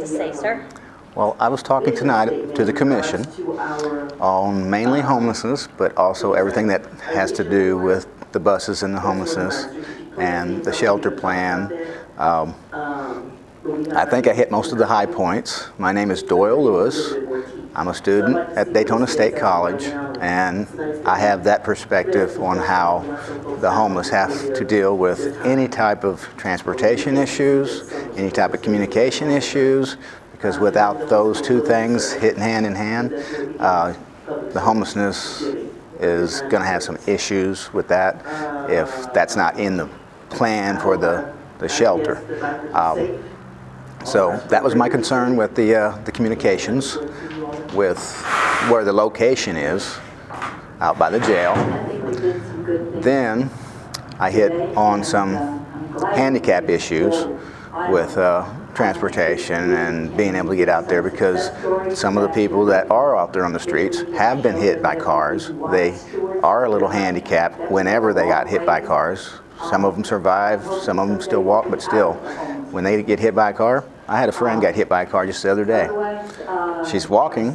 to say, sir? Well, I was talking tonight to the commission on mainly homelessness, but also everything that has to do with the buses and the homelessness and the shelter plan. I think I hit most of the high points. My name is Doyle Lewis. I'm a student at Daytona State College, and I have that perspective on how the homeless have to deal with any type of transportation issues, any type of communication issues, because without those two things hitting hand in hand, the homelessness is going to have some issues with that if that's not in the plan for the shelter. So that was my concern with the communications, with where the location is, out by the jail. Then I hit on some handicap issues with transportation and being able to get out there, because some of the people that are out there on the streets have been hit by cars. They are a little handicapped whenever they got hit by cars. Some of them survive, some of them still walk, but still, when they get hit by a car, I had a friend got hit by a car just the other day. She's walking,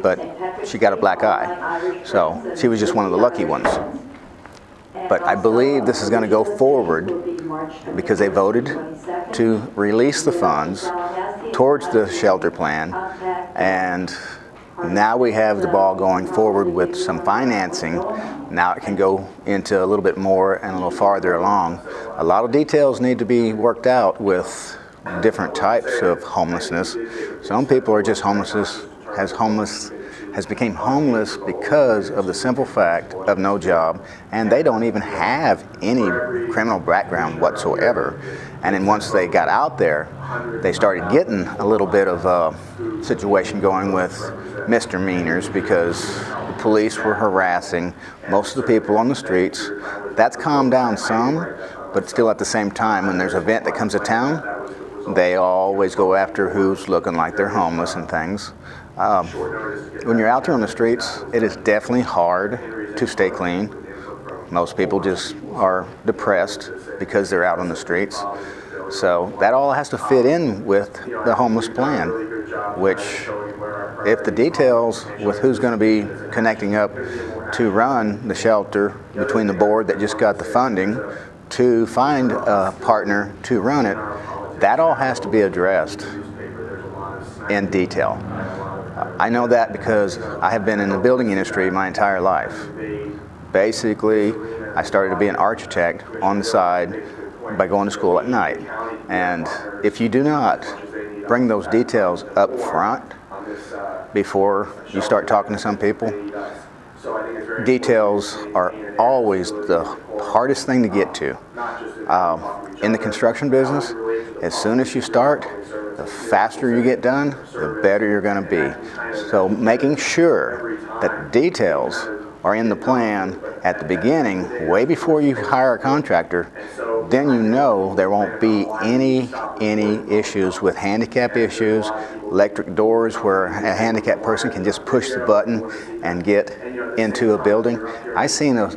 but she got a black eye, so she was just one of the lucky ones. But I believe this is going to go forward because they voted to release the funds towards the shelter plan, and now we have the ball going forward with some financing. Now it can go into a little bit more and a little farther along. A lot of details need to be worked out with different types of homelessness. Some people are just has become homeless because of the simple fact of no job, and they don't even have any criminal background whatsoever. And then once they got out there, they started getting a little bit of a situation going with misdemeanors because the police were harassing most of the people on the streets. That's calmed down some, but still at the same time, when there's an event that comes to town, they always go after who's looking like they're homeless and things. When you're out there on the streets, it is definitely hard to stay clean. Most people just are depressed because they're out on the streets. So that all has to fit in with the homeless plan, which, if the details with who's going to be connecting up to run the shelter between the board that just got the funding to find a partner to run it, that all has to be addressed in detail. I know that because I have been in the building industry my entire life. Basically, I started to be an architect on the side by going to school at night. And if you do not bring those details up front before you start talking to some people, details are always the hardest thing to get to. In the construction business, as soon as you start, the faster you get done, the better you're going to be. So making sure that details are in the plan at the beginning, way before you hire a contractor, then you know there won't be any issues with handicap issues, electric doors where a handicapped person can just push the button and get into a building. I seen a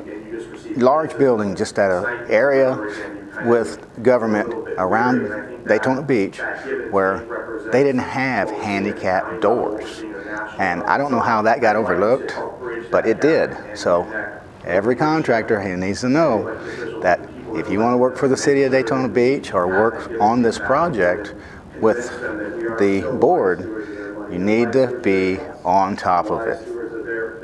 large building just at an area with government around Daytona Beach where they didn't have handicap doors. And I don't know how that got overlooked, but it did. So every contractor needs to know that if you want to work for the city of Daytona Beach or work on this project with the board, you need to be on top of it.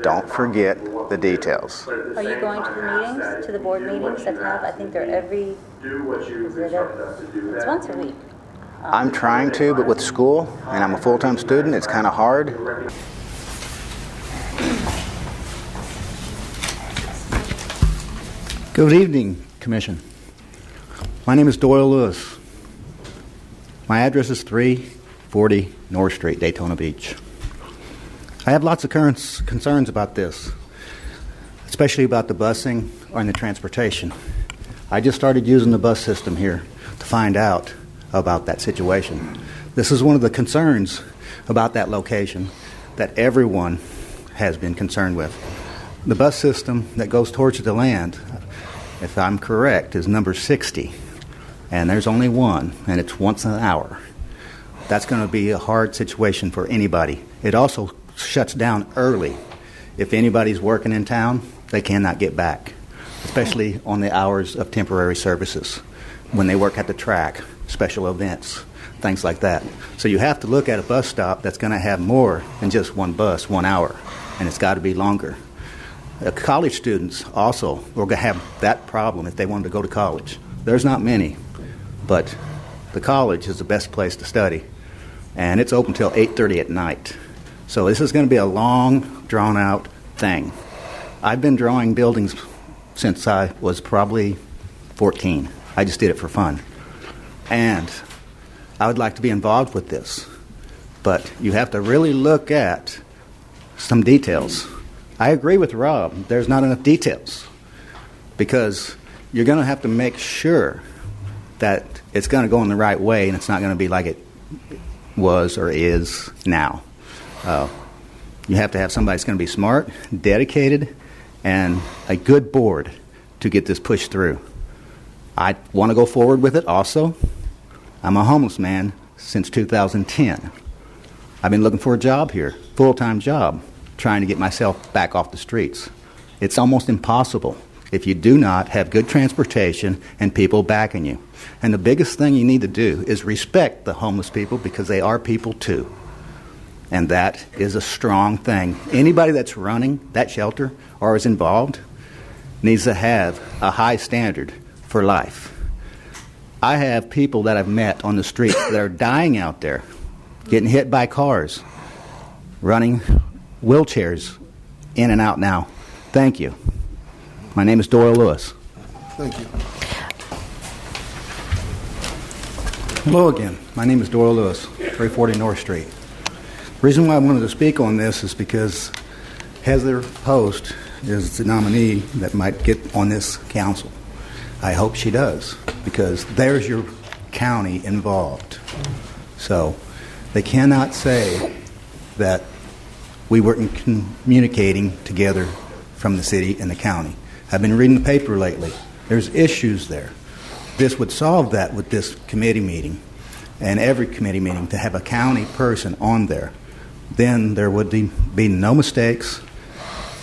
Don't forget the details. Are you going to the meetings, to the board meetings that have, I think they're it's once a week. I'm trying to, but with school, and I'm a full-time student, it's kind of hard. Good evening, Commission. My name is Doyle Lewis. My address is 340 North Street, Daytona Beach. I have lots of concerns about this, especially about the busing and the transportation. I just started using the bus system here to find out about that situation. This is one of the concerns about that location that everyone has been concerned with. The bus system that goes towards the land, if I'm correct, is number 60, and there's only one, and it's once an hour. that's going to be a hard situation for anybody. It also shuts down early. If anybody's working in town, they cannot get back, especially on the hours of temporary services, when they work at the track, special events, things like that. So you have to look at a bus stop that's going to have more than just one bus, 1 hour, and it's got to be longer. College students also will have that problem if they wanted to go to college. There's not many, but the college is the best place to study, and it's open till 8:30 at night. So this is going to be a long, drawn-out thing. I've been drawing buildings since I was probably 14. I just did it for fun. And I would like to be involved with this, but you have to really look at some details. I agree with Rob. There's not enough details because you're going to have to make sure that it's going to go in the right way and it's not going to be like it was or is now. You have to have somebody that's going to be smart, dedicated, and a good board to get this pushed through. I want to go forward with it also. I'm a homeless man since 2010. I've been looking for a job here, full-time job, trying to get myself back off the streets. It's almost impossible if you do not have good transportation and people backing you. And the biggest thing you need to do is respect the homeless people because they are people too. And that is a strong thing. Anybody that's running that shelter or is involved needs to have a high standard for life. I have people that I've met on the street that are dying out there, getting hit by cars, running wheelchairs in and out now. Thank you. My name is Doyle Lewis. Thank you. Hello again. My name is Doyle Lewis, 340 North Street. The reason why I wanted to speak on this is because Heather Post is the nominee that might get on this council. I hope she does, because there's your county involved. So they cannot say that we weren't communicating together from the city and the county. I've been reading the paper lately. There's issues there. This would solve that with this committee meeting and every committee meeting to have a county person on there. Then there would be no mistakes,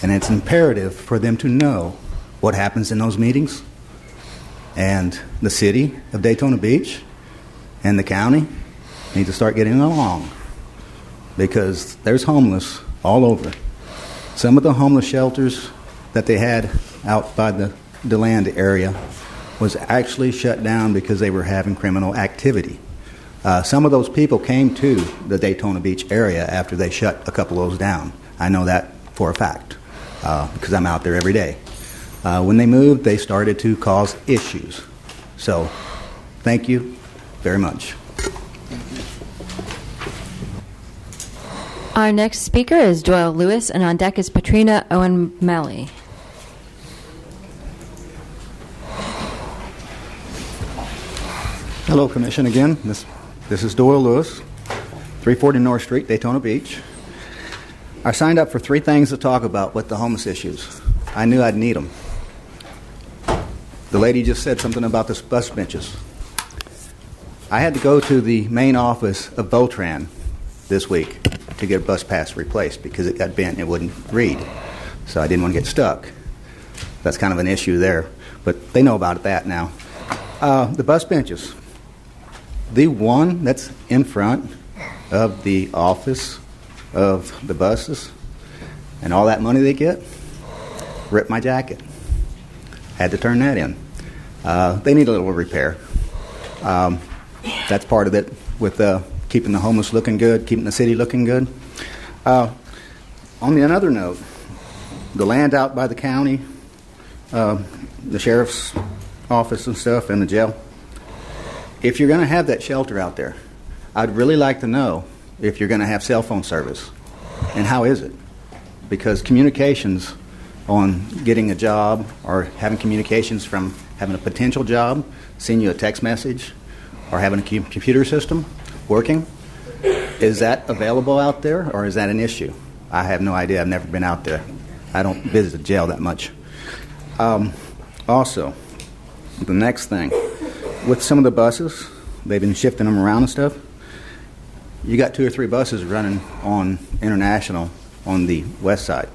and it's imperative for them to know what happens in those meetings. And the city of Daytona Beach and the county need to start getting along because there's homeless all over. Some of the homeless shelters that they had out by the DeLand area was actually shut down because they were having criminal activity. Some of those people came to the Daytona Beach area after they shut a couple of those down. I know that for a fact because I'm out there every day. When they moved, they started to cause issues. So, thank you very much. Our next speaker is Doyle Lewis, and on deck is Patrina Owen-Malley. Hello, Commission, again. This is Doyle Lewis, 340 North Street, Daytona Beach. I signed up for 3 things to talk about with the homeless issues. I knew I'd need them. The lady just said something about the bus benches. I had to go to the main office of Voltran this week to get a bus pass replaced because it got bent and it wouldn't read. So I didn't want to get stuck. That's kind of an issue there, but they know about that now. The bus benches. The one that's in front of the office of the buses and all that money they get ripped my jacket. Had to turn that in. They need a little repair. That's part of it with keeping the homeless looking good, keeping the city looking good. On another note, the land out by the county, the sheriff's office and stuff, and the jail, if you're going to have that shelter out there, I'd really like to know if you're going to have cell phone service. And how is it? Because communications on getting a job or having communications from having a potential job, sending you a text message, or having a computer system working, is that available out there or is that an issue? I have no idea. I've never been out there. I don't visit the jail that much. Also, the next thing, with some of the buses, they've been shifting them around and stuff. you got 2 or 3 buses running on International on the west side.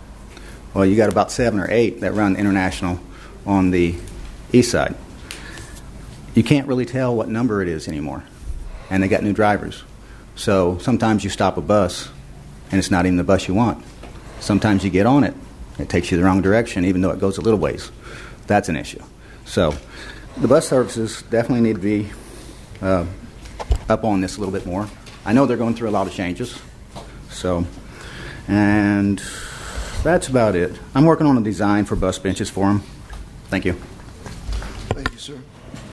Well, you got about 7 or 8 that run International on the east side. You can't really tell what number it is anymore, and they got new drivers. So sometimes you stop a bus, and it's not even the bus you want. Sometimes you get on it, it takes you the wrong direction, even though it goes a little ways. That's an issue. So the bus services definitely need to be up on this a little bit more. I know they're going through a lot of changes. So, and that's about it. I'm working on a design for bus benches for them. Thank you. Thank you, sir.